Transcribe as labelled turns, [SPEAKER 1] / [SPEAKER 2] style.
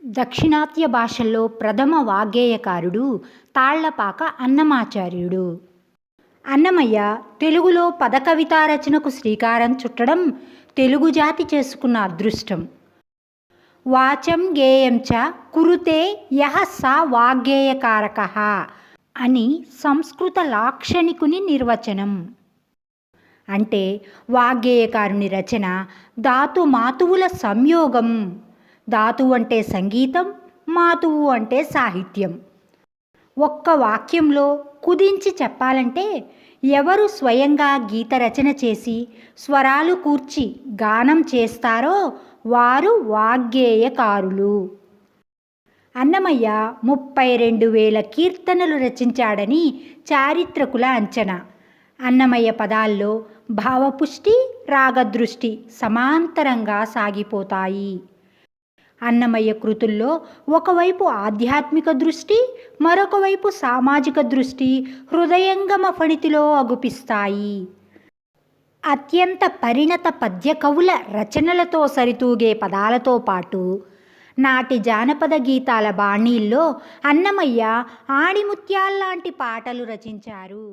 [SPEAKER 1] దక్షిణాత్య భాషల్లో ప్రథమ వాగ్గేయకారుడు తాళ్లపాక అన్నమాచార్యుడు. అన్నమయ్య తెలుగులో పదకవితా రచనకు శ్రీకారం చుట్టడం తెలుగు జాతి చేసుకున్న అదృష్టం. వాచం గేయం చ కురుతే యః స వాగ్గేయకారకః అని సంస్కృత లాక్షణికుని నిర్వచనం. అంటే వాగ్గేయకారుని రచన ధాతు మాతువుల సంయోగం. ధాతువు అంటే సంగీతం, మాతువు అంటే సాహిత్యం. ఒక్క వాక్యంలో కుదించి చెప్పాలంటే ఎవరు స్వయంగా గీత రచన చేసి స్వరాలు కూర్చి గానం చేస్తారో వారు వాగ్గేయకారులు. అన్నమయ్య 32,000 కీర్తనలు రచించాడని చారిత్రకుల అంచనా. అన్నమయ్య పదాల్లో భావపుష్టి, రాగదృష్టి సమాంతరంగా సాగిపోతాయి. అన్నమయ్య కృతుల్లో ఒకవైపు ఆధ్యాత్మిక దృష్టి, మరొక వైపు సామాజిక దృష్టి హృదయంగమ ఫణితిలో అగుపిస్తాయి. అత్యంత పరిణత పద్య కవుల రచనలతో సరితూగే పదాలతో పాటు నాటి జానపద గీతాల బాణీల్లో అన్నమయ్య ఆణిముత్యాల్లాంటి పాటలు రచించారు.